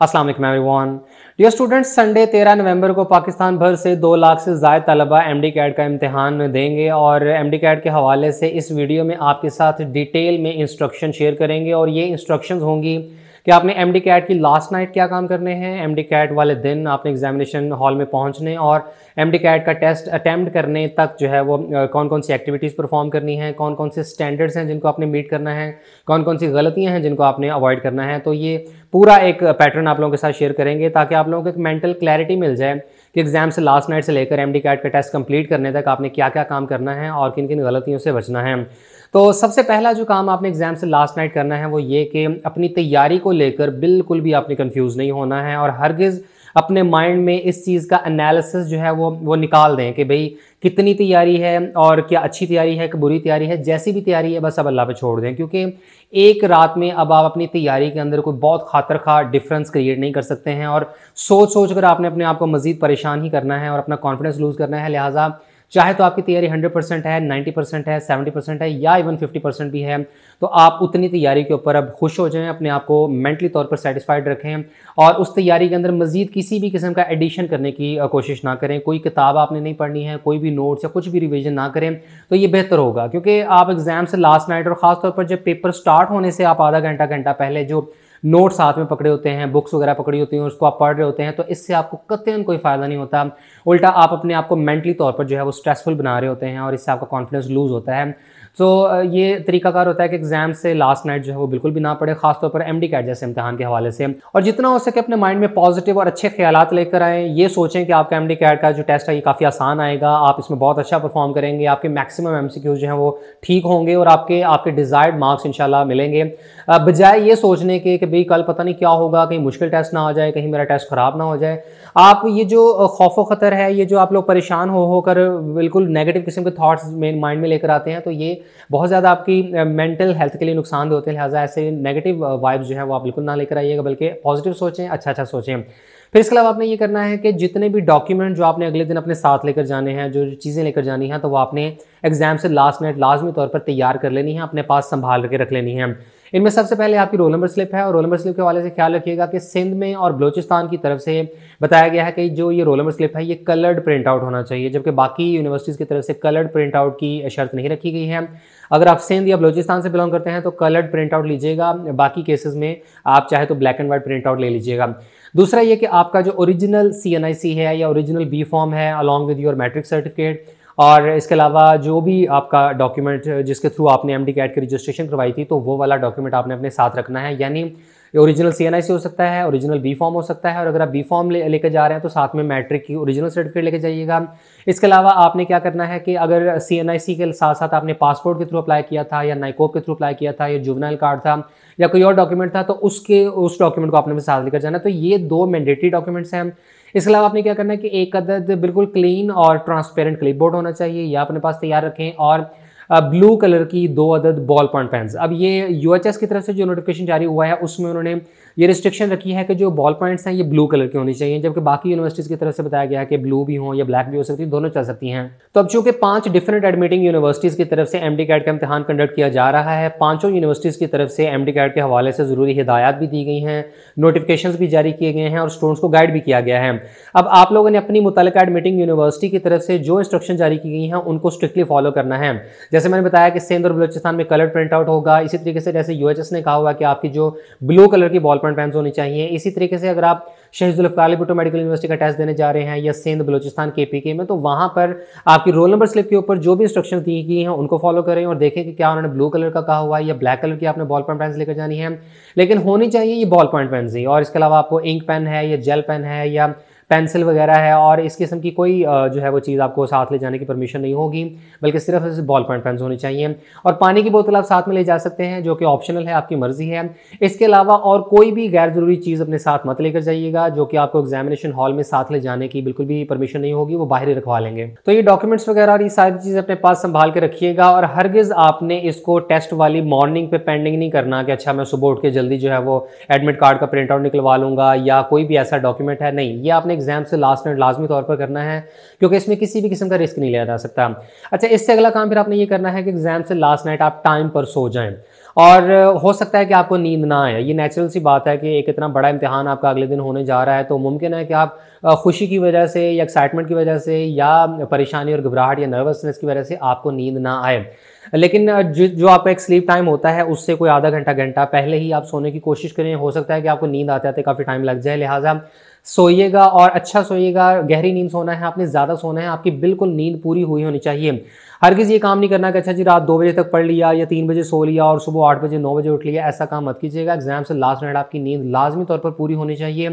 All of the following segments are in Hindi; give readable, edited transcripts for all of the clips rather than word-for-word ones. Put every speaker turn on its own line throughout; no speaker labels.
अस्सलाम वालेकुम एवरीवन। डियर स्टूडेंट्स, संडे 13 नवंबर को पाकिस्तान भर से 2 लाख से ज़ायद तलबा एमडी कैट का इम्तिहान देंगे और एमडी कैट के हवाले से इस वीडियो में आपके साथ डिटेल में इंस्ट्रक्शन शेयर करेंगे। और ये इंस्ट्रक्शंस होंगी कि आपने एमडी कैट की लास्ट नाइट क्या काम करने हैं, एमडी कैट वाले दिन आपने एग्जामिनेशन हॉल में पहुंचने और एमडी कैट का टेस्ट अटैम्प्ट करने तक जो है वो कौन कौन सी एक्टिविटीज़ परफॉर्म करनी है, कौन कौन से स्टैंडर्ड्स हैं जिनको आपने मीट करना है, कौन कौन सी गलतियां हैं जिनको आपने अवॉइड करना है। तो ये पूरा एक पैटर्न आप लोगों के साथ शेयर करेंगे ताकि आप लोगों को एक मेंटल क्लैरिटी मिल जाए कि एग्जाम से लास्ट नाइट से लेकर एमडी कैट का टेस्ट कंप्लीट करने तक आपने क्या क्या काम करना है और किन किन गलतियों से बचना है। तो सबसे पहला जो काम आपने एग्जाम से लास्ट नाइट करना है वो ये कि अपनी तैयारी को लेकर बिल्कुल भी आपने कंफ्यूज नहीं होना है और हरगिज़ अपने माइंड में इस चीज़ का एनालिसिस जो है वो निकाल दें कि भाई कितनी तैयारी है और क्या अच्छी तैयारी है कि बुरी तैयारी है। जैसी भी तैयारी है बस अब अल्लाह पे छोड़ दें, क्योंकि एक रात में अब आप अपनी तैयारी के अंदर कोई बहुत खातर डिफरेंस क्रिएट नहीं कर सकते हैं और सोच कर आपने अपने आप को मज़ीद परेशान ही करना है और अपना कॉन्फिडेंस लूज़ करना है। लिहाजा चाहे तो आपकी तैयारी 100% है, 90% है, 70% है या इवन 50% भी है, तो आप उतनी तैयारी के ऊपर अब खुश हो जाएं, अपने आप को मेंटली तौर पर सेटिस्फाइड रखें और उस तैयारी के अंदर मज़ीद किसी भी किस्म का एडिशन करने की कोशिश ना करें। कोई किताब आपने नहीं पढ़नी है, कोई भी नोट्स या कुछ भी रिवीजन ना करें तो ये बेहतर होगा, क्योंकि आप एग्जाम से लास्ट नाइट और ख़ासतौर पर जब पेपर स्टार्ट होने से आप आधा घंटा पहले जो नोट्स साथ में पकड़े होते हैं, बुक्स वगैरह पकड़ी होती हैं, उसको आप पढ़ रहे होते हैं, तो इससे आपको कतई कोई फ़ायदा नहीं होता। उल्टा आप अपने आप को मेंटली तौर पर जो है वो स्ट्रेसफुल बना रहे होते हैं और इससे आपका कॉन्फिडेंस लूज़ होता है। तो ये तरीकाकार होता है कि एग्जाम से लास्ट नाइट जो है वो बिल्कुल भी ना पड़े, खासतौर पर एमडी कैट जैसे इम्तिहान के हवाले से। और जितना हो सके अपने माइंड में पॉजिटिव और अच्छे ख्यालात लेकर आएँ। ये सोचें कि आपका एमडी कैट का जो टेस्ट है ये काफ़ी आसान आएगा, आप इसमें बहुत अच्छा परफॉर्म करेंगे, आपके मैक्सिमम एमसीक्यूज जो हैं वो ठीक होंगे और आपके डिज़ायर्ड मार्क्स इंशाल्लाह मिलेंगे। बजाय ये सोचने के कि भाई कल पता नहीं क्या होगा, कहीं मुश्किल टेस्ट ना हो जाए, कहीं मेरा टेस्ट ख़राब ना हो जाए। आप ये जो खौफ ख़तर है, ये जो आप लोग परेशान होकर बिल्कुल नेगेटिव किस्म के थॉट्स माइंड में लेकर आते हैं, तो ये बहुत ज़्यादा आपकी मेंटल हेल्थ के लिए नुकसानदेह होते हैं। लिहाजा ऐसे नेगेटिव वाइब्स जो है वो आप बिल्कुल ना लेकर आइएगा, बल्कि पॉजिटिव सोचें, अच्छा सोचें। फिर इसके अलावा आपने ये करना है कि जितने भी डॉक्यूमेंट जो आपने अगले दिन अपने साथ लेकर जाने हैं, जो चीज़ें लेकर जानी हैं, तो वो आपने एग्जाम से लास्ट नाइट लाजमी तौर पर तैयार कर लेनी है, अपने पास संभाल के रख लेनी है। इनमें सबसे पहले आपकी रोल नंबर स्लिप है और रोल नंबर स्लिप के हवाले से ख्याल रखिएगा कि सिंध में और बलूचिस्तान की तरफ से बताया गया है कि जो ये रोल नंबर स्लिप है ये कलर्ड प्रिंट आउट होना चाहिए, जबकि बाकी यूनिवर्सिटीज़ की तरफ से कलर्ड प्रिंट आउट की शर्त नहीं रखी गई है। अगर आप सिंध या बलूचिस्तान से बिलोंग करते हैं तो कलर्ड प्रिंट आउट लीजिएगा, बाकी केसेस में आप चाहे तो black and white print out ले लीजिएगा। दूसरा ये कि आपका जो ओरिजिनल CNIC है या ओरिजिनल बी फॉर्म है along with your matric certificate, और इसके अलावा जो भी आपका डॉक्यूमेंट जिसके थ्रू आपने एमडी कैट की रजिस्ट्रेशन करवाई थी, तो वो वाला डॉक्यूमेंट आपने अपने साथ रखना है। यानी ओरिजिनल CNIC हो सकता है, ओरिजिनल बी फॉर्म हो सकता है, और अगर आप बी फॉर्म लेकर जा रहे हैं तो साथ में मैट्रिक की ओरिजिनल सर्टिफिकेट लेके जाइएगा। इसके अलावा आपने क्या करना है कि अगर CNIC के साथ साथ आपने पासपोर्ट के थ्रू अप्लाई किया था या नाइकोप के थ्रू अप्लाई किया था या जुवेनाइल कार्ड था या कोई और डॉक्यूमेंट था, तो उस डॉक्यूमेंट को आपने अपने साथ लेकर जाना। तो ये 2 मैंडेटरी डॉक्यूमेंट्स हैं। इसके अलावा आपने क्या करना है कि एक अदद बिल्कुल क्लीन और ट्रांसपेरेंट क्लिपबोर्ड होना चाहिए, या अपने पास तैयार रखें, और ब्लू कलर की 2 अदद बॉल पॉइंट पेन्स। अब ये UHS की तरफ से जो नोटिफिकेशन जारी हुआ है उसमें उन्होंने ये रिस्ट्रिक्शन रखी है कि जो बॉल पॉइंट्स हैं ये ब्लू कलर की होनी चाहिए, जबकि बाकी यूनिवर्सिटीज़ की तरफ से बताया गया है कि ब्लू भी हो या ब्लैक भी हो सकती है, दोनों चल सकती हैं। तो अब चूंकि 5 डिफरेंट एडमिटिंग यूनिवर्सिटीज़ की तरफ से एमडी कैट का इम्तिहान कंडक्ट किया जा रहा है, 5 यूनिवर्सिटीज़ की तरफ से एमडी कैट के हवाले से ज़रूरी हिदायत भी दी गई हैं, नोटिफिकेशन भी जारी किए गए हैं और स्टूडेंट्स को गाइड भी किया गया है। अब आप लोगों ने अपनी मुतल्लिका एडमिटिंग यूनिवर्सिटी की तरफ से जो इंस्ट्रक्शन जारी की गई हैं उनको स्ट्रिक्टली फॉलो करना है। जैसे मैंने बताया कि सिंध और बलूचिस्तान में कलर प्रिंट आउट होगा, इसी तरीके से जैसे UHS ने कहा हुआ कि आपकी जो ब्लू कलर की बॉल पॉइंट पेन्स होनी चाहिए। इसी तरीके से अगर आप शहीद जुल्फ़िकार अली भुट्टो मेडिकल यूनिवर्सिटी का टेस्ट देने जा रहे हैं या सिंध बलूचिस्तान KPK में, तो वहाँ पर आपकी रोल नंबर स्लिप के ऊपर जो भी इंस्ट्रक्शन दी गई हैं उनको फॉलो करें और देखें कि क्या उन्होंने ब्लू कलर का कहा हुआ है या ब्लैक कलर की आपने बॉल पॉइंट पेन्स लेकर जानी है, लेकिन होनी चाहिए ये बॉल पॉइंट पेन्स ही। और इसके अलावा आपको इंक पेन है या जेल पेन है या पेंसिल वगैरह है और इस किस्म की कोई जो है वो चीज़ आपको साथ ले जाने की परमिशन नहीं होगी, बल्कि सिर्फ ऐसे बॉल पॉइंट पेन्स होनी चाहिए। और पानी की बोतल आप साथ में ले जा सकते हैं, जो कि ऑप्शनल है, आपकी मर्जी है। इसके अलावा और कोई भी गैर ज़रूरी चीज़ अपने साथ मत लेकर जाइएगा, जो कि आपको एग्जामिनेशन हॉल में साथ ले जाने की बिल्कुल भी परमिशन नहीं होगी, वो बाहर ही रखवा लेंगे। तो ये डॉक्यूमेंट्स वगैरह और ये सारी चीज़ें अपने पास संभाल के रखिएगा और हरगिज़ आपने इसको टेस्ट वाली मॉर्निंग पे पेंडिंग नहीं करना कि अच्छा मैं सुबह उठ के जल्दी जो है वो एडमिट कार्ड का प्रिंट आउट निकलवा लूँगा या कोई भी ऐसा डॉक्यूमेंट है। नहीं, ये आपने एग्जाम से लास्ट नाइट लाजमी तौर पर करना है, क्योंकि इसमें किसी भी किस्म का रिस्क नहीं लिया जा सकता। अच्छा, इससे अगला काम फिर आपने ये करना है कि एग्जाम से लास्ट नाइट आप टाइम पर सो जाएं। और हो सकता है कि आपको नींद ना आए, ये नेचुरल सी बात है कि एक इतना बड़ा इम्तिहान आपका अगले दिन होने जा रहा है, तो मुमकिन है कि आप खुशी की वजह से या एक्साइटमेंट की वजह से या परेशानी और घबराहट या नर्वसनेस की वजह से आपको नींद ना आए। लेकिन जो आपका एक स्लीप टाइम होता है उससे कोई आधा घंटा घंटा पहले ही आप सोने की कोशिश करें। हो सकता है कि आपको नींद आते आते काफ़ी टाइम लग जाए, लिहाजा सोइएगा और अच्छा सोइएगा। गहरी नींद सोना है, आपने ज़्यादा सोना है, आपकी बिल्कुल नींद पूरी हुई होनी चाहिए। हरगिज़ ये काम नहीं करना कि अच्छा जी रात 2 बजे तक पढ़ लिया या 3 बजे सो लिया और सुबह 8 बजे 9 बजे उठ लिया, ऐसा काम मत कीजिएगा। एग्जाम से लास्ट नाइट आपकी नींद लाजमी तौर पर पूरी होनी चाहिए,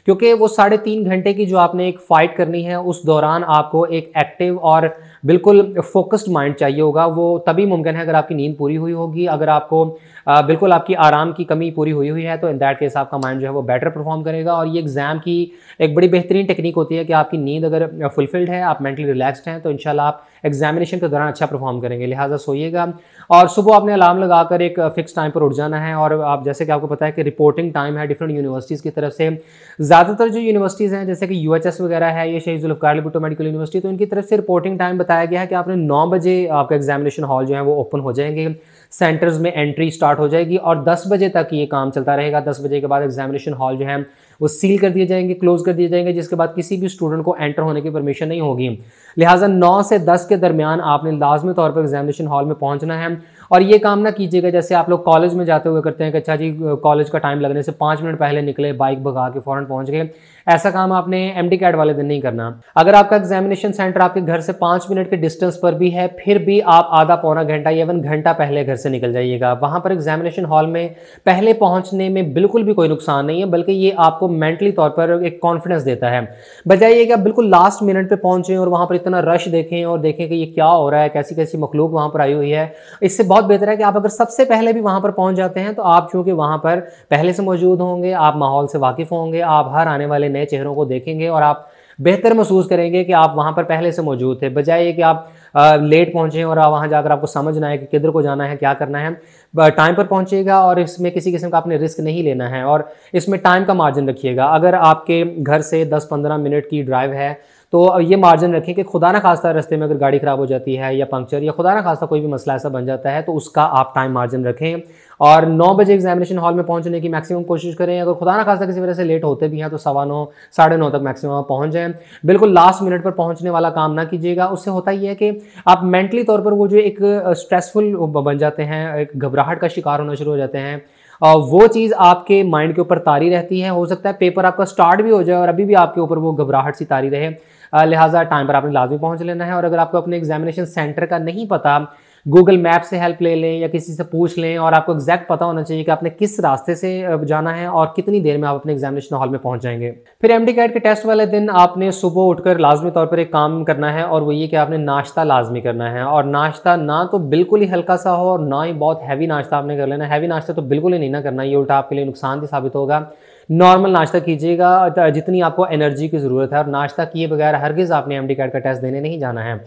क्योंकि वो 3.5 घंटे की जो आपने एक फ़ाइट करनी है उस दौरान आपको एक एक्टिव और बिल्कुल फोकस्ड माइंड चाहिए होगा। वो तभी मुमकिन है अगर आपकी नींद पूरी हुई होगी। अगर आपको बिल्कुल आपकी आराम की कमी पूरी हुई हुई है तो इन दैट केस आपका माइंड जो है वो बेटर परफॉर्म करेगा। और ये एग्जाम की एक बड़ी बेहतरीन टेक्निक होती है कि आपकी नींद अगर फुलफिल्ड है, आप मेंटली रिलैक्स्ड हैं, तो इंशाल्लाह आप एग्जामिनेशन के दौरान अच्छा परफॉर्म करेंगे। लिहाजा सोइएगा और सुबह आपने अलार्म लगाकर एक फिक्स टाइम पर उठ जाना है। और आप जैसे कि आपको पता है कि रिपोर्टिंग टाइम है डिफरेंट यूनिवर्सिटीज़ की तरफ से। ज़्यादातर जो यूनिवर्सिटीज़ हैं जैसे कि UHS वगैरह है, ये शहीद जुल्फ़िकार भुट्टो मेडिकल यूनिवर्सिटी, तो इनकी तरफ से रिपोर्टिंग टाइम बताया गया है कि आपने 9 बजे आपका एग्जामिनेशन हॉल जो है वो ओपन हो जाएंगे, सेंटर्स में एंट्री स्टार्ट हो जाएगी और 10 बजे तक ये काम चलता रहेगा। 10 बजे के बाद एग्जामिनेशन हॉल जो है वो सील कर दिए जाएंगे, क्लोज कर दिए जाएंगे, जिसके बाद किसी भी स्टूडेंट को एंटर होने की परमिशन नहीं होगी। लिहाजा 9 से 10 के दरमियान आपने लाजमी तौर पर एग्जामिनेशन हॉल में पहुंचना है। और ये काम ना कीजिएगा जैसे आप लोग कॉलेज में जाते हुए करते हैं कि अच्छा जी कॉलेज का टाइम लगने से 5 मिनट पहले निकले, बाइक भगा के फ़ौरन पहुंच गए। ऐसा काम आपने MD कैट वाले दिन नहीं करना। अगर आपका एग्जामिनेशन सेंटर आपके घर से 5 मिनट के डिस्टेंस पर भी है, फिर भी आप आधा पौना घंटा या 1 घंटा पहले घर से निकल जाइएगा। वहां पर एग्जामिनेशन हॉल में पहले पहुंचने में बिल्कुल भी कोई नुकसान नहीं है, बल्कि ये आपको मेंटली तौर पर एक कॉन्फिडेंस देता है। बजाय ये कि आप बिल्कुल लास्ट मिनट पे पहुंचे और वहां पर इतना रश देखें और देखें कि ये क्या हो रहा है, कैसी कैसी मखलूक वहां पर आई हुई है। इससे बहुत बेहतर है कि आप अगर सबसे पहले भी वहां पर पहुंच जाते हैं तो आप चूंकि वहां पर पहले से मौजूद होंगे, आप माहौल से वाकिफ होंगे, आप हर आने वाले नए चेहरों को देखेंगे और आप बेहतर महसूस करेंगे कि आप वहां पर पहले से मौजूद थे। बजाय ये कि आप लेट पहुंचे और वहां जाकर आपको समझ ना आए कि किधर को जाना है, क्या करना है। टाइम पर पहुंचिएगा और इसमें किसी किस्म का आपने रिस्क नहीं लेना है और इसमें टाइम का मार्जिन रखिएगा। अगर आपके घर से 10-15 मिनट की ड्राइव है तो ये मार्जिन रखें कि खुदा ना खास्ता रास्ते में अगर गाड़ी ख़राब हो जाती है या पंक्चर या खुदा ना खास्ता कोई भी मसला ऐसा बन जाता है तो उसका आप टाइम मार्जिन रखें। और 9 बजे एग्जामिनेशन हॉल में पहुंचने की मैक्सिमम कोशिश करें। अगर खुदा ना खास्ता किसी वजह से लेट होते भी हैं तो 9:15 9:30 तक मैक्सिमम पहुंच जाएं। बिल्कुल लास्ट मिनट पर पहुंचने वाला काम ना कीजिएगा। उससे होता ही है कि आप मेंटली तौर पर वो जो एक स्ट्रेसफुल बन जाते हैं, एक घबराहट का शिकार होना शुरू हो जाते हैं। वो चीज़ आपके माइंड के ऊपर तारी रहती है। हो सकता है पेपर आपका स्टार्ट भी हो जाए और अभी भी आपके ऊपर वो घबराहट सी तारी रहे। लिहाजा टाइम पर आपने लाजमी पहुंच लेना है। और अगर आपको अपने एग्जामिनेशन सेंटर का नहीं पता, गूगल मैप से हेल्प ले लें या किसी से पूछ लें। और आपको एग्जैक्ट पता होना चाहिए कि आपने किस रास्ते से जाना है और कितनी देर में आप अपने एग्जामिनेशन हॉल में पहुंच जाएंगे। फिर MD कैट के टेस्ट वाले दिन आपने सुबह उठकर लाजमी तौर पर एक काम करना है और वो ये कि आपने नाश्ता लाजमी करना है। और नाश्ता ना तो बिल्कुल ही हल्का सा हो और ना ही बहुत हैवी नाश्ता आपने कर लेना। हैवी नाश्ता तो बिल्कुल ही नहीं ना करना, ये उल्टा आपके लिए नुकसान भी साबित होगा। नॉर्मल नाश्ता कीजिएगा जितनी आपको एनर्जी की ज़रूरत है। और नाश्ता किए बगैर हरगिज़ आपने MD कैट का टेस्ट देने नहीं जाना है।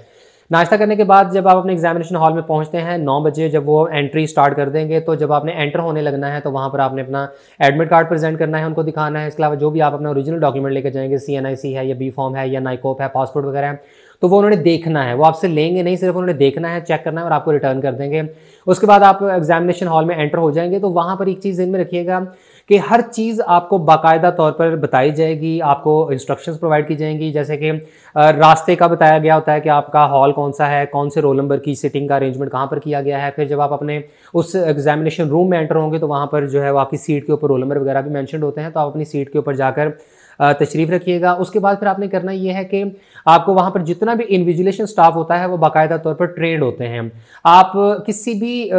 नाश्ता करने के बाद जब आप अपने एग्जामिनेशन हॉल में पहुंचते हैं 9 बजे, जब वो एंट्री स्टार्ट कर देंगे तो जब आपने एंटर होने लगना है तो वहाँ पर आपने अपना एडमिट कार्ड प्रेजेंट करना है, उनको दिखाना है। इसके अलावा जो भी आप अपना ओरिजिनल डॉक्यूमेंट लेकर जाएंगे, CNIC है या B फॉर्म है या नाइकोप है, पासपोर्ट वगैरह है, तो वो उन्होंने देखना है। वो आपसे लेंगे नहीं, सिर्फ उन्होंने देखना है, चेक करना है और आपको रिटर्न कर देंगे। उसके बाद आप एग्जामिनेशन हॉल में एंटर हो जाएंगे तो वहाँ पर एक चीज़ ध्यान में रखिएगा कि हर चीज़ आपको बाकायदा तौर पर बताई जाएगी, आपको इंस्ट्रक्शंस प्रोवाइड की जाएंगी। जैसे कि रास्ते का बताया गया होता है कि आपका हॉल कौन सा है, कौन से रोल नंबर की सीटिंग का अरेंजमेंट कहाँ पर किया गया है। फिर जब आप अपने उस एग्जामिनेशन रूम में एंटर होंगे तो वहाँ पर जो है वो आपकी सीट के ऊपर रोल नंबर वगैरह भी मैंशन होते हैं, तो आप अपनी सीट के ऊपर जाकर तशरीफ़ रखिएगा। उसके बाद फिर आपने करना ये है कि आपको वहाँ पर जितना भी इन्विजिलेशन स्टाफ होता है वो बाकायदा तौर पर ट्रेंड होते हैं। आप किसी भी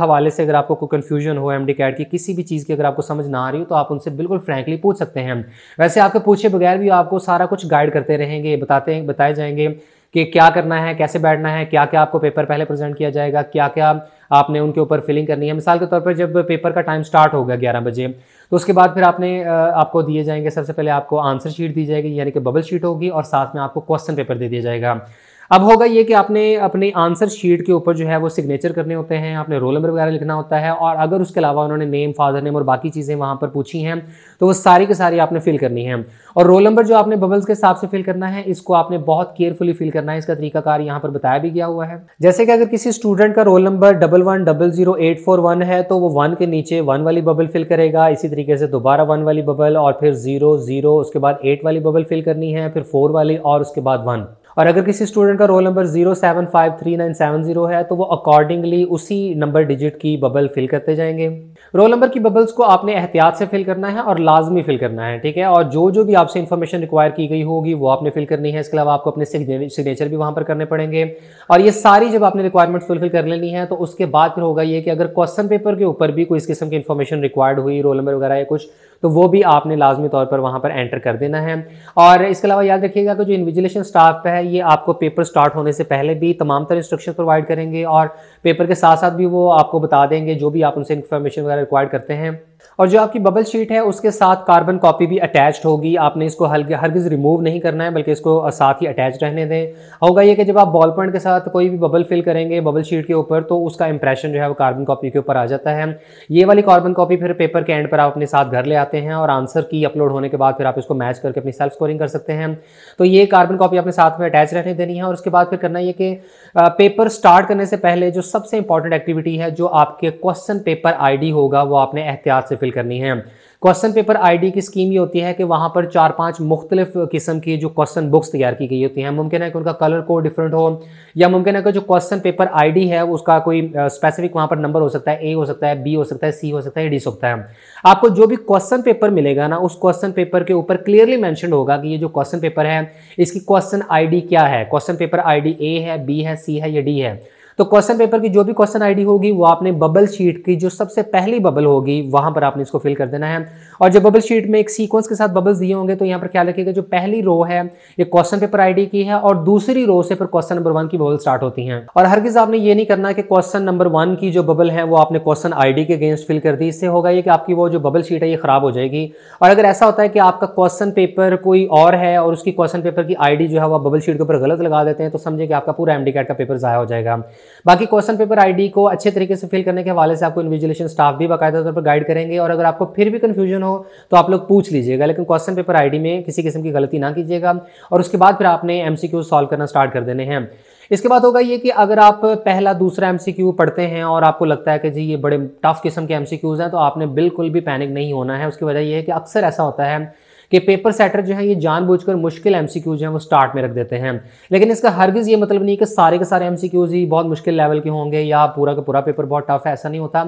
हवाले से अगर आपको कोई कन्फ्यूजन हो MD कैट की, किसी भी चीज़ की अगर आपको समझ ना आ रही हो तो आप उनसे बिल्कुल फ्रैंकली पूछ सकते हैं। वैसे आपके पूछे बगैर भी आपको सारा कुछ गाइड करते रहेंगे, बताए जाएंगे कि क्या करना है, कैसे बैठना है, क्या क्या आपको पेपर पहले प्रेजेंट किया जाएगा, क्या क्या आपने उनके ऊपर फिलिंग करनी है। मिसाल के तौर पर जब पेपर का टाइम स्टार्ट होगा 11 बजे तो उसके बाद फिर आपको दिए जाएंगे, सबसे पहले आपको आंसर शीट दी जाएगी यानी कि बबल शीट होगी और साथ में आपको क्वेश्चन पेपर दे दिया जाएगा। अब होगा ये कि आपने अपने आंसर शीट के ऊपर जो है वो सिग्नेचर करने होते हैं, आपने रोल नंबर वगैरह लिखना होता है, और अगर उसके अलावा उन्होंने नेम, फादर नेम और बाकी चीज़ें वहाँ पर पूछी हैं तो वो सारी की सारी आपने फिल करनी है। और रोल नंबर जो आपने बबल्स के हिसाब से फिल करना है, इसको आपने बहुत केयरफुली फिल करना है। इसका तरीकाकार यहाँ पर बताया भी गया हुआ है। जैसे कि अगर किसी स्टूडेंट का रोल नंबर 11000841 है तो वो 1 के नीचे 1 वाली बबल फिल करेगा, इसी तरीके से दोबारा 1 वाली बबल, और फिर 0 0, उसके बाद 8 वाली बबल फिल करनी है, फिर 4 वाली, और उसके बाद 1। और अगर किसी स्टूडेंट का रोल नंबर 075397 है तो वो अकॉर्डिंगली उसी नंबर डिजिट की बबल फिल करते जाएंगे। रोल नंबर की बबल्स को आपने एहतियात से फिल करना है और लाजमी फिल करना है, ठीक है। और जो भी आपसे इंफॉर्मेशन रिक्वायर की गई होगी वो आपने फिल करनी है। इसके अलावा आपको अपने सिग्नेचर भी वहां पर करने पड़ेंगे। और ये सारी जब आपने रिक्वायरमेंट फुलफिल कर लेनी है तो उसके बाद फिर होगा ये कि अगर क्वेश्चन पेपर के ऊपर भी कोई इस किस्म की इंफॉर्मेशन रिक्वायर्ड हुई, रोल नंबर वगैरह या कुछ, तो वो भी आपने लाजमी तौर पर वहां पर एंटर कर देना है। और इसके अलावा याद रखिएगा कि जो इन्विजिलेशन स्टाफ है ये आपको पेपर स्टार्ट होने से पहले भी तमाम तरह इंस्ट्रक्शन प्रोवाइड करेंगे, और पेपर के साथ साथ भी वो आपको बता देंगे जो भी आप उनसे इन्फॉर्मेशन वगैरह रिक्वायर्ड करते हैं। और जो आपकी बबल शीट है उसके साथ कार्बन कॉपी भी अटैच्ड होगी। आपने इसको हरगिज़ रिमूव नहीं करना है, बल्कि इसको साथ ही अटैच रहने दें। होगा ये कि जब आप बॉल पॉइंट के साथ कोई भी बबल फिल करेंगे बबल शीट के ऊपर, तो उसका इंप्रेशन जो है वो कार्बन कॉपी के ऊपर आ जाता है। ये वाली कार्बन कॉपी फिर पेपर के एंड पर आप अपने साथ घर ले आते हैं, और आंसर की अपलोड होने के बाद फिर आप इसको मैच करके अपनी सेल्फ स्कोरिंग कर सकते हैं। तो ये कार्बन कॉपी अपने साथ में अटैच रहने देनी है। और उसके बाद फिर करना ये कि पेपर स्टार्ट करने से पहले जो सबसे इंपॉर्टेंट एक्टिविटी है, जो आपके क्वेश्चन पेपर आईडी होगा, वो आपने एहतियात से फिल करनी है। क्वेश्चन पेपर आईडी की स्कीम ये होती है कि वहां पर 4-5 मुख्तलिफ किस्म की जो क्वेश्चन बुक्स तैयार की गई होती हैं। मुमकिन है कि उनका कलर कोड डिफरेंट हो, या मुमकिन है कि जो क्वेश्चन पेपर आईडी है उसका कोई स्पेसिफिक वहां पर नंबर हो सकता है, ए हो सकता है, बी हो सकता है, सी हो सकता है, डी हो सकता है। आपको जो भी क्वेश्चन पेपर मिलेगा ना, उस क्वेश्चन पेपर के ऊपर क्लियरली मेंशन होगा कि ये जो क्वेश्चन पेपर है इसकी क्वेश्चन आईडी क्या है। क्वेश्चन पेपर आईडी ए है, बी है, सी है या डी है। तो क्वेश्चन पेपर की जो भी क्वेश्चन आईडी होगी वो आपने बबल शीट की जो सबसे पहली बबल होगी वहां पर आपने इसको फिल कर देना है। और जब बबल शीट में एक सीक्वेंस के साथ बबल्स दिए होंगे तो यहाँ पर ख्याल रखिएगा जो पहली रो है ये क्वेश्चन पेपर आईडी की है, और दूसरी रो से फिर क्वेश्चन नंबर 1 की बबल स्टार्ट होती हैं। और हरगिज आपने ये नहीं करना कि क्वेश्चन नंबर 1 की जो बबल है वो आपने क्वेश्चन आईडी के अगेंस्ट फिल कर दी। इससे होगा ये कि आपकी वो जो बबल शीट है ये खराब हो जाएगी। और अगर ऐसा होता है कि आपका क्वेश्चन पेपर कोई और है और उसकी क्वेश्चन पेपर की आईडी जो है वो बबल शीट के ऊपर गलत लगा देते हैं, तो समझे कि आपका पूरा एमडी कैट का पेपर ज़ाया हो जाएगा। बाकी क्वेश्चन पेपर आईडी को अच्छे तरीके से फिल करने के हवाले से आपको इन्विजिलेशन स्टाफ भी बाकायदा तौर पर गाइड करेंगे। और अगर आपको फिर भी कंफ्यूजन हो तो आप लोग पूछ लीजिएगा, लेकिन क्वेश्चन पेपर आईडी में किसी किस्म की गलती ना कीजिएगा। और उसके बाद फिर आपने एमसीक्यू सॉल्व करना स्टार्ट कर देने हैं। इसके बाद होगा ये कि अगर आप पहला दूसरा एमसीक्यू पढ़ते हैं और आपको लगता है कि जी ये बड़े टफ किस्म के एमसीक्यूज हैं, तो आपने बिल्कुल भी पैनिक नहीं होना है। उसकी वजह यह है कि अक्सर ऐसा होता है कि पेपर सेटर जो है ये जानबूझकर मुश्किल एमसीक्यूज हैं वो स्टार्ट में रख देते हैं। लेकिन इसका हरगिज़ ये मतलब नहीं कि सारे के सारे एमसीक्यूज ही बहुत मुश्किल लेवल के होंगे या पूरा का पूरा पेपर बहुत टफ है, ऐसा नहीं होता।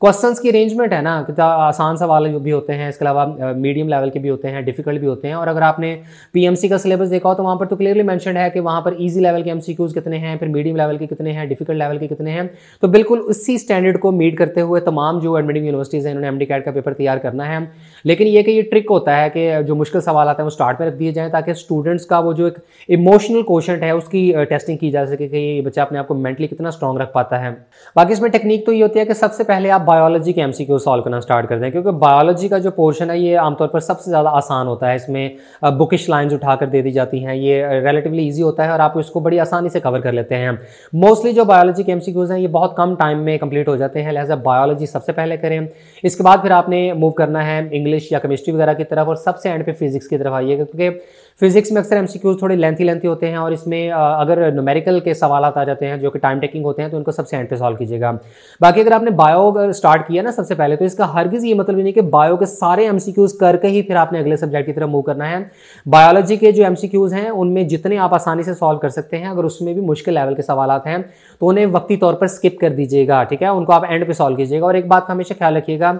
क्वेश्चंस की अरेंजमेंट है ना, आसान सवाल भी होते हैं, इसके अलावा मीडियम लेवल के भी होते हैं, डिफिकल्ट भी होते हैं। और अगर आपने पीएमसी का सिलेबस देखा हो तो वहाँ पर तो क्लियरली मेंशन्ड है कि वहाँ पर इजी लेवल के एमसीक्यूज कितने हैं, फिर मीडियम लेवल के कितने हैं, डिफिकल्ट लेवल के कितने हैं। तो बिल्कुल उसी स्टैंडर्ड को मीट करते हुए तमाम जो एडमिटिंग यूनिवर्सिटीज़ हैं इन्होंने एमडी कैट का पेपर तैयार करना है। लेकिन ये कि ये ट्रिक होता है कि जो मुश्किल सवाल आते हैं वो स्टार्ट में रख दिए जाएँ, ताकि स्टूडेंट्स का वो जो एक इमोशनल क्वेश्चन है उसकी टेस्टिंग की जा सके कि ये बच्चा अपने आप को मेंटली कितना स्ट्रॉन्ग रख पाता है। बाकी इसमें टेक्निक तो ये होती है कि सबसे पहले आप बायोलॉजी के एमसीक्यू सॉल्व करना स्टार्ट कर दें, क्योंकि बायोलॉजी का जो पोर्शन है ये आमतौर पर सबसे ज़्यादा आसान होता है। इसमें बुकिश लाइंस उठाकर दे दी जाती हैं, ये रिलेटिवली इजी होता है और आप इसको बड़ी आसानी से कवर कर लेते हैं। मोस्टली जो बायोलॉजी के एमसीक्यूज हैं ये बहुत कम टाइम में कंप्लीट हो जाते हैं, लिहाजा बायोलॉजी सबसे पहले करें। इसके बाद फिर आपने मूव करना है इंग्लिश या केमिस्ट्री वगैरह की तरफ, और सबसे एंड पे फिजिक्स की तरफ आइएगा, क्योंकि फिजिक्स में अक्सर एमसीक्यूज थोड़े लेंथी होते हैं और इसमें अगर न्यूमेरिकल के सवाल आ जाते हैं जो कि टाइम टेकिंग होते हैं तो उनको सबसे एंड पे सॉल्व कीजिएगा। बाकी अगर आपने बायो स्टार्ट किया ना सबसे पहले, तो इसका हरगिज़ ये मतलब नहीं कि बायो के सारे एमसीक्यूज करके ही फिर आपने अगले सब्जेक्ट की तरफ मूव करना है। बायोलॉजी के जो एमसीक्यूज हैं उनमें जितने आप आसानी से सॉल्व कर सकते हैं, अगर उसमें भी मुश्किल लेवल के सवाल हैं तो उन्हें वक्ती तौर पर स्किप कर दीजिएगा, ठीक है, उनको आप एंड पे सॉल्व कीजिएगा। और एक बात का हमेशा ख्याल रखिएगा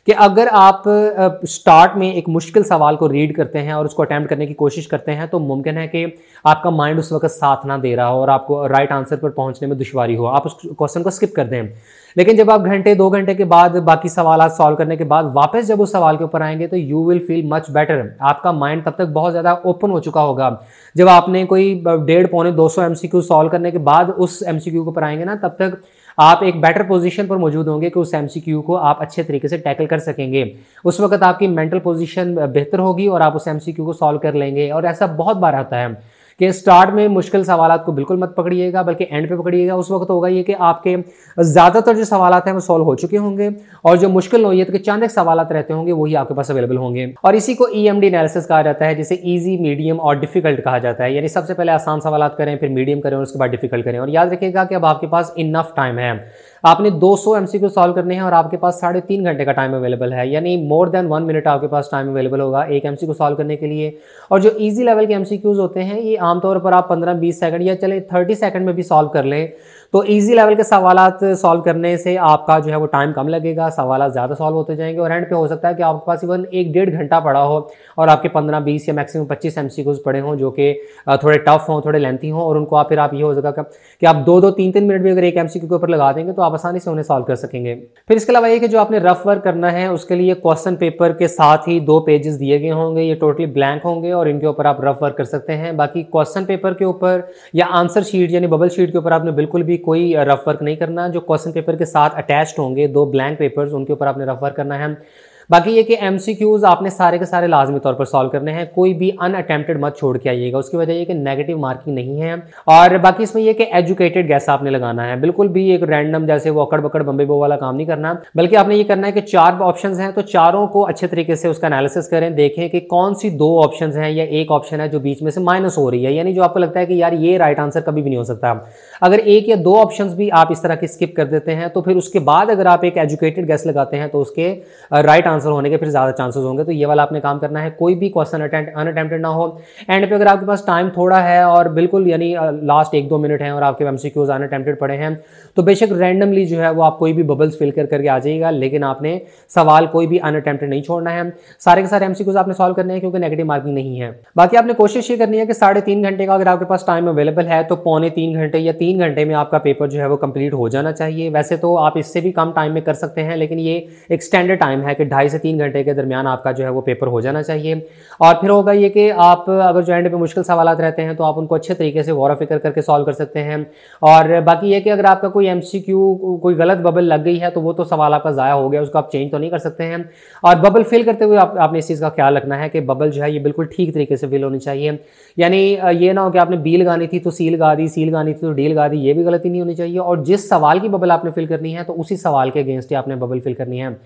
कि अगर आप स्टार्ट में एक मुश्किल सवाल को रीड करते हैं और उसको अटैम्प्ट करने की कोशिश करते हैं, तो मुमकिन है कि आपका माइंड उस वक्त साथ ना दे रहा हो और आपको राइट आंसर पर पहुंचने में दुश्वारी हो, आप उस क्वेश्चन को स्किप कर दें। लेकिन जब आप घंटे 2 घंटे के बाद बाकी सवाल सॉल्व करने के बाद वापस जब उस सवाल के ऊपर आएंगे तो you will feel much better. आपका माइंड तब तक बहुत ज़्यादा ओपन हो चुका होगा। जब आपने कोई 150-200 एमसीक्यू सॉल्व करने के बाद उस एमसीक्यू के ऊपर आएंगे ना, तब तक आप एक बेटर पोजीशन पर मौजूद होंगे कि उस एमसीक्यू को आप अच्छे तरीके से टैकल कर सकेंगे। उस वक्त आपकी मेंटल पोजीशन बेहतर होगी और आप उस एमसीक्यू को सॉल्व कर लेंगे। और ऐसा बहुत बार आता है कि स्टार्ट में मुश्किल सवालात को बिल्कुल मत पकड़िएगा, बल्कि एंड पे पकड़िएगा। उस वक्त होगा ये कि आपके ज़्यादातर जो सवालात हैं वो सॉल्व हो चुके होंगे, और जो मुश्किल नौइयत के चंद एक सवालात रहते होंगे वही आपके पास अवेलेबल होंगे। और इसी को EMD एनालिसिस कहा जाता है, जिसे ईजी, मीडियम और डिफिकल्ट कहा जाता है। यानी सबसे पहले आसान सवालात करें, फिर मीडियम करें और उसके बाद डिफिकल्ट करें। और याद रखिएगा कि अब आपके पास इनफ टाइम है, आपने 200 MCQ सॉल्व करने हैं और आपके पास 3.5 घंटे का टाइम अवेलेबल है, यानी मोर देन 1 मिनट आपके पास टाइम अवेलेबल होगा एक MCQ सॉल्व करने के लिए। और जो इजी लेवल के MCQs होते हैं ये आमतौर पर आप 15-20 सेकंड या चले 30 सेकंड में भी सॉल्व कर लें, तो इजी लेवल के सवालात सॉल्व करने से आपका जो है वो टाइम कम लगेगा, सवालात ज़्यादा सॉल्व होते जाएंगे, और एंड पे हो सकता है कि आपके पास इवन 1-1.5 घंटा पड़ा हो और आपके 15-20 या मैक्सिमम 25 MCQs पड़े हों जो कि थोड़े टफ हों, थोड़े लेंथी हों, और उनको फिर आप ये हो सका कि आप 2-2, 3-3 मिनट भी अगर एक MCQ के ऊपर लगा देंगे तो आप आसानी से उन्हें सॉल्व कर सकेंगे। फिर इसके अलावा ये कि जो आपने रफ वर्क करना है उसके लिए क्वेश्चन पेपर के साथ ही 2 पेजेस दिए गए होंगे, ये टोटली ब्लैंक होंगे और इनके ऊपर आप रफ वर्क कर सकते हैं। बाकी क्वेश्चन पेपर के ऊपर या आंसर शीट यानी बबल शीट के ऊपर आपने बिल्कुल भी कोई रफ वर्क नहीं करना। जो क्वेश्चन पेपर के साथ अटैच्ड होंगे 2 ब्लैंक पेपर्स, उनके ऊपर आपने रफ वर्क करना है। बाकी ये कि MCQs आपने सारे के सारे लाजमी तौर पर सॉल्व करने हैं, कोई भी अनअटेम्प्टेड मत छोड़ के आइएगा, उसकी वजह ये कि नेगेटिव मार्किंग नहीं है। और बाकी इसमें ये कि एजुकेटेड गैस आपने लगाना है, बिल्कुल भी एक रैंडम जैसे वो अकड़ बकड़ बम्बे बो वाला काम नहीं करना, बल्कि आपने ये करना है कि 4 ऑप्शंस हैं तो चारों को अच्छे तरीके से उसका एनालिसिस करें, देखें कि कौन सी 2 ऑप्शंस हैं या एक ऑप्शन है जो बीच में से माइनस हो रही है, यानी जो आपको लगता है कि यार ये राइट आंसर कभी भी नहीं हो सकता। अगर 1 या 2 ऑप्शंस भी आप इस तरह के स्किप कर देते हैं तो फिर उसके बाद अगर आप एक एजुकेटेड गैस लगाते हैं तो उसके राइट आंसर होने के फिर ज़्यादा चांसेस होंगे। तो ये वाला आपने काम करना है, कोई भी क्वेश्चन अनअटेम्प्टेड ना हो। एंड पे अगर आपके पास टाइम थोड़ा है और बिल्कुल यानी लास्ट 1-2 मिनट हैं और आपके MCQs अनअटेम्प्टेड पड़े हैं, तो बेशक रैंडमली जो है वो आप कोई भी बबल्स फिल करके आ जाइएगा, लेकिन आपने सवाल कोई भी अनअटेम्प्टेड नहीं छोड़ना है। सारे के सारे MCQs आपने सॉल्व करने हैं क्योंकि नेगेटिव मार्किंग नहीं है। बाकी आपने कोशिश ये करनी है कि 3.5 घंटे का अगर आपके पास टाइम अवेलेबल है तो 2.25 घंटे या 3 घंटे में आपका पेपर जो है वो कंप्लीट हो जाना चाहिए। वैसे तो आप इससे भी कम टाइम में कर सकते हैं, लेकिन ये एक स्टैंडर्ड टाइम है कि 2.5 से 3 घंटे के दरमियान आपका जो है वो पेपर हो जाना चाहिए। और फिर होगा ये कि आप अगर जो एंड पे मुश्किल सवालात रहते हैं तो आप उनको अच्छे तरीके से गौर फिक्र करके सॉल्व कर सकते हैं। और बाकी ये कि अगर आपका कोई MCQ कोई गलत बबल लग गई है तो वो तो सवाल आपका ज़ाया हो गया, उसको आप चेंज तो नहीं कर सकते हैं। और बबल फिल करते हुए आपने इस चीज़ का ख्याल रखना है कि बबल जो है ये बिल्कुल ठीक तरीके से फिल होनी चाहिए, यानी ये ना हो कि आपने बी लगानी थी तो सी लगा दी, सी लगानी थी तो डी लगा दी, ये भी गलती नहीं होनी चाहिए। और जिस सवाल की बबल आपने फिल करनी है तो उसी सवाल के अगेंस्ट ही आपने बबल फिल करनी है।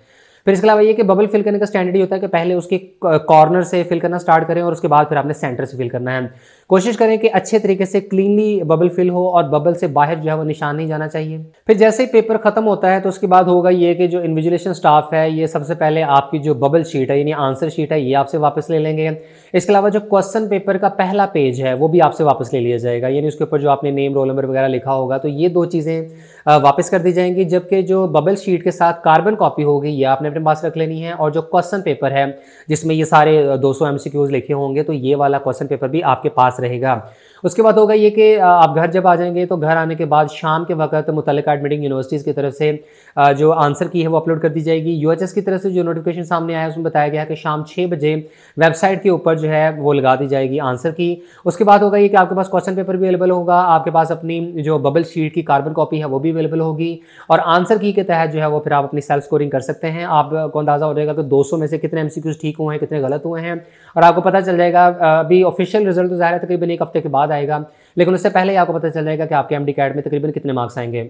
फिर इसके अलावा ये कि बबल फिल करने का स्टैंडर्ड ही होता है कि पहले उसके कॉर्नर से फिल करना स्टार्ट करें और उसके बाद फिर आपने सेंटर से फिल करना है। कोशिश करें कि अच्छे तरीके से क्लीनली बबल फिल हो और बबल से बाहर जो है वो निशान नहीं जाना चाहिए। फिर जैसे ही पेपर खत्म होता है तो उसके बाद होगा ये कि जो इन्विजिलेशन स्टाफ है ये सबसे पहले आपकी जो बबल शीट है यानी आंसर शीट है ये आपसे वापस ले लेंगे। इसके अलावा जो क्वेश्चन पेपर का पहला पेज है वो भी आपसे वापस ले लिया जाएगा, यानी उसके ऊपर जो आपने नेम, रोल नंबर वगैरह लिखा होगा तो ये 2 चीज़ें वापस कर दी जाएंगी। जबकि जो बबल शीट के साथ कार्बन कॉपी होगी ये आपने अपने पास रख लेनी है, और जो क्वेश्चन पेपर है जिसमें ये सारे 200 MCQs लिखे होंगे तो ये वाला क्वेश्चन पेपर भी आपके पास रहेगा। उसके बाद होगा ये कि आप घर जब आ जाएंगे तो घर आने के बाद शाम के वक्त मुतल्लिका एडमिटिंग यूनिवर्सिटीज़ की तरफ से जो आंसर की है वो अपलोड कर दी जाएगी। UHS की तरफ से जो नोटिफिकेशन सामने आया उसमें बताया गया है कि शाम 6 बजे वेबसाइट के ऊपर जो है वो लगा दी जाएगी आंसर की। उसके बाद होगा ये कि आपके पास क्वेश्चन पेपर भी अवेलेबल होगा, आपके पास अपनी जो बबल शीट की कार्बन कॉपी है वो भी अवेलेबल होगी, और आंसर की के तहत जो है वो फिर आप अपनी सेल्फ स्कोरिंग कर सकते हैं। आपको अंदाज़ा हो जाएगा कि 200 में से कितने MCQs ठीक हुए हैं, कितने गलत हुए हैं, और आपको पता चल जाएगा। अभी ऑफिशियल रिजल्ट तो ज़ाहिर है तकरीबन 1 हफ्ते के बाद आएगा, लेकिन उससे पहले ही आपको पता चल जाएगा कि आपके MD-CAT में तकरीबन कितने मार्क्स आएंगे।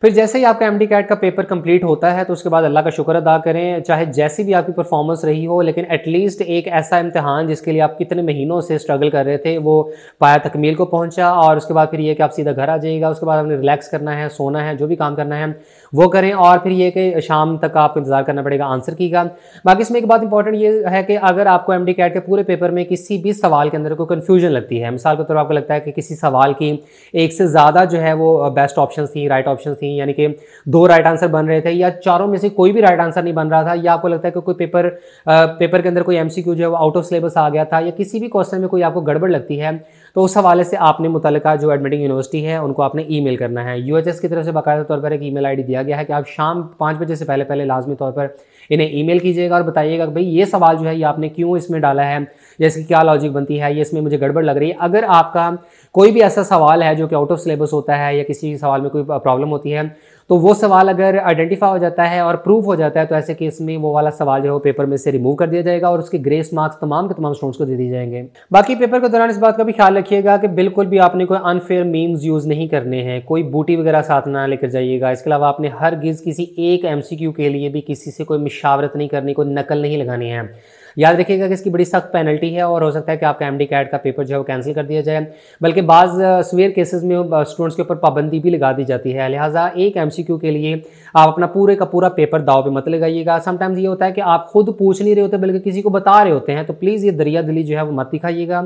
फिर जैसे ही आपका MD-CAT का पेपर कंप्लीट होता है तो उसके बाद अल्लाह का शुक्र अदा करें, चाहे जैसी भी आपकी परफॉर्मेंस रही हो, लेकिन एटलीस्ट एक ऐसा इम्तिहान जिसके लिए आप कितने महीनों से स्ट्रगल कर रहे थे वो पाया तकमील को पहुंचा। और उसके बाद फिर ये कि आप सीधा घर आ जाइएगा, उसके बाद आपने रिलैक्स करना है, सोना है, जो भी काम करना है वो करें, और फिर ये कि शाम तक आपको इंतजार करना पड़ेगा आंसर की का। बाकी इसमें एक बात इंपॉर्टेंट ये है कि अगर आपको MD-CAT के पूरे पेपर में किसी भी सवाल के अंदर कोई कन्फ्यूजन लगती है, मिसाल के तौर पर आपको लगता है कि किसी सवाल की एक से ज़्यादा जो है वो बेस्ट ऑप्शन थी, राइट ऑप्शन थी, यानी कि 2 राइट आंसर बन रहे थे या चारों में से कोई भी राइट आंसर नहीं बन रहा था, या आपको लगता है कि कोई पेपर के अंदर कोई MCQ जो है वो आउट ऑफ सिलेबस आ गया था, या किसी भी क्वेश्चन में कोई आपको गड़बड़ लगती है, तो उस हवाले से आपने मुतल्लिका जो एडमिटिंग यूनिवर्सिटी है उनको आपने ईमेल करना है। UHS की तरफ से बाकायदा तौर पर एक ईमेल ID दिया गया है कि आप शाम 5 बजे से पहले लाजमी तौर पर इन्हें ईमेल कीजिएगा और बताइएगा कि भाई ये सवाल जो है ये आपने क्यों इसमें डाला है, या इसकी क्या लॉजिक बनती है, ये इसमें मुझे गड़बड़ लग रही है। अगर आपका कोई भी ऐसा सवाल है जो कि आउट ऑफ सिलेबस होता है या किसी सवाल में कोई प्रॉब्लम होती है तो वो सवाल अगर आइडेंटिफाई हो जाता है और प्रूव हो जाता है तो ऐसे केस में वो वाला सवाल जो है वो पेपर में से रिमूव कर दिया जाएगा और उसके ग्रेस मार्क्स तमाम के तमाम स्टूडेंट्स को दे दिए जाएंगे। बाकी पेपर के दौरान इस बात का भी ख्याल रखिएगा कि बिल्कुल भी आपने कोई अनफेयर मीम्स यूज़ नहीं करने हैं, कोई बूटी वगैरह साथ ना लेकर जाइएगा। इसके अलावा आपने हरगिज़ किसी एक एमसीक्यू के लिए भी किसी से कोई मुशावरत नहीं करनी, कोई नकल नहीं लगानी है। याद रखिएगा कि इसकी बड़ी सख्त पेनल्टी है और हो सकता है कि आपका एमडी कैट का पेपर जो है वो कैंसिल कर दिया जाए, बल्कि बाज़ सीवियर केसेस में स्टूडेंट्स के ऊपर पाबंदी भी लगा दी जाती है। लिहाजा एक एमसीक्यू के लिए आप अपना पूरे का पूरा पेपर दाव पे मत लगाइएगा। समटाइम्स ये होता है कि आप खुद पूछ नहीं रहे होते बल्कि किसी को बता रहे होते हैं, तो प्लीज़ ये दरिया दिली जो है वो मत दिखाइएगा,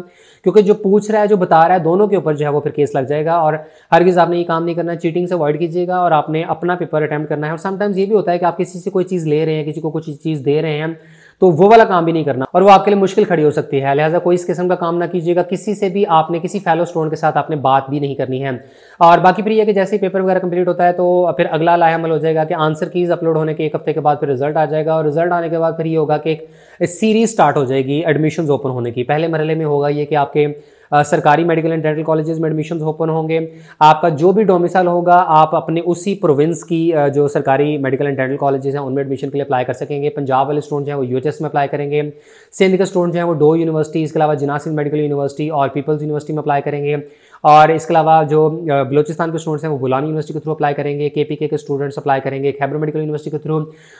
क्योंकि जो पूछ रहा है जो बता रहा है दोनों के ऊपर जो है वो फिर केस लग जाएगा। और हरगिज़ आपने ये काम नहीं करना, चीटिंग से अवॉइड कीजिएगा और आपने अपना पेपर अटैम्प्ट करना है। और समटाइम्स ये भी होता है कि आप किसी से कोई चीज़ ले रहे हैं, किसी को कुछ चीज़ दे रहे हैं, तो वो वाला काम भी नहीं करना और वो आपके लिए मुश्किल खड़ी हो सकती है। लिहाजा कोई इस किस्म का काम ना कीजिएगा, किसी से भी आपने किसी फेलो स्टूडेंट के साथ आपने बात भी नहीं करनी है। और बाकी फिर ये कि जैसे ही पेपर वगैरह कंप्लीट होता है तो फिर अगला लाहेअमल हो जाएगा कि आंसर कीज़ अपलोड होने के 1 हफ्ते के बाद फिर रिजल्ट आ जाएगा और रिजल्ट आने के बाद फिर ये होगा कि एक सीरीज स्टार्ट हो जाएगी एडमिशन्स ओपन होने की। पहले मरहले में होगा ये कि आपके सरकारी मेडिकल एंड डेंटल कॉलेजेस में एडमिशन्स ओपन होंगे। आपका जो भी डोमिसाइल होगा आप अपने उसी प्रोविंस की जो सरकारी मेडिकल एंड डेंटल कॉलेजेस हैं उनमें एडमिशन के लिए अप्लाई कर सकेंगे। पंजाब वाले स्टूडेंट हैं वो यूएचएस में अप्लाई करेंगे, सिंध के स्टूडेंट हैं वो डो यूनिवर्सिटी, इसके अलावा जिन्ना सिंध मेडिकल यूनिवर्सिटी और पीपल्स यूनिवर्सिटी में अप्लाई करेंगे। और इसके अलावा जो बलूचिस्तान के स्टूडेंट्स हैं वो बुलानी यूनिवर्सिटी के थ्रू अप्लाई करेंगे, केपीके के स्टूडेंट्स अप्लाई करेंगे खैबर मेडिकल यूनिवर्सिटी के थ्रू।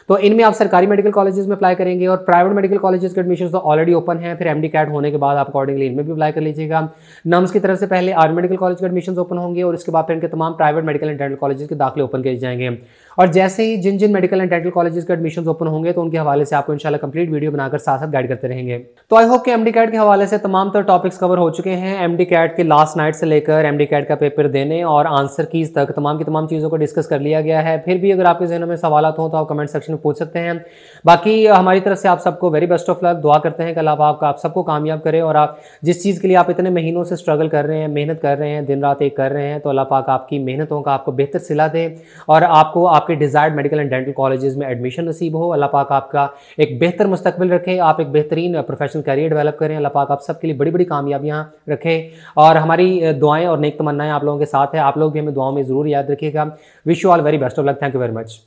तो इनमें आप सरकारी मेडिकल कॉलेजेस में अप्लाई करेंगे और प्राइवेट मेडिकल कॉलेजेस के एडमिशन तो ऑलरेडी ओपन है। फिर एमडी कैट होने के बाद आप अकॉर्डिंगली इनमें भी अप्लाई कर लीजिएगा। नम्स की तरफ से पहले आर्मी मेडिकल कॉलेज के एडमिशन ओपन होंगे और इसके बाद फिर इनके तमाम private medical and dental colleges के दाखिले ओपन किए जाएंगे। और जैसे ही जिन जिन मेडिकल एंड डेंटल कॉलेजेस के एडमिशन ओपन होंगे तो उनके हवाले से आपको इंशाल्लाह कंप्लीट वीडियो बनाकर साथ साथ गाइड करते रहेंगे। तो आई होप कि एमडी कैट के हवाले से तमाम तो टॉपिक्स कवर हो चुके हैं। एमडी कैट के लास्ट नाइट से लेकर एमडी कैट का पेपर देने और आंसर कीज तक तमाम की तमाम चीज़ों को डिस्कस कर लिया गया है। फिर भी अगर आपके जहनों में सवाल हो तो आप कमेंट सेक्शन में पूछ सकते हैं। बाकी हमारी तरफ से आप सबको वेरी बेस्ट ऑफ लक, दुआ करते हैं कि अल्लाह पाक आप सबको कामयाब करे और आप जिस चीज़ के लिए आप इतने महीनों से स्ट्रगल कर रहे हैं, मेहनत कर रहे हैं, दिन रात एक कर रहे हैं, तो अल्लाह पाक आपकी मेहनतों का आपको बेहतर सिला दे और आपको आपके desired medical and dental colleges में एडमिशन नसीब हो। अल्लाह पाक आपका एक बेहतर मुस्तकबिल रखे, आप एक बेहतरीन प्रोफेशनल करियर डेवलप करें। अल्लाह पाक आप सबके लिए बड़ी बड़ी कामयाबियाँ रखे और हमारी दुआएं और नेक तमन्नाएं आप लोगों के साथ है। आप लोग भी हमें दुआओं में ज़रूर याद रखिएगा। Wish you all very best of luck. Thank you very much.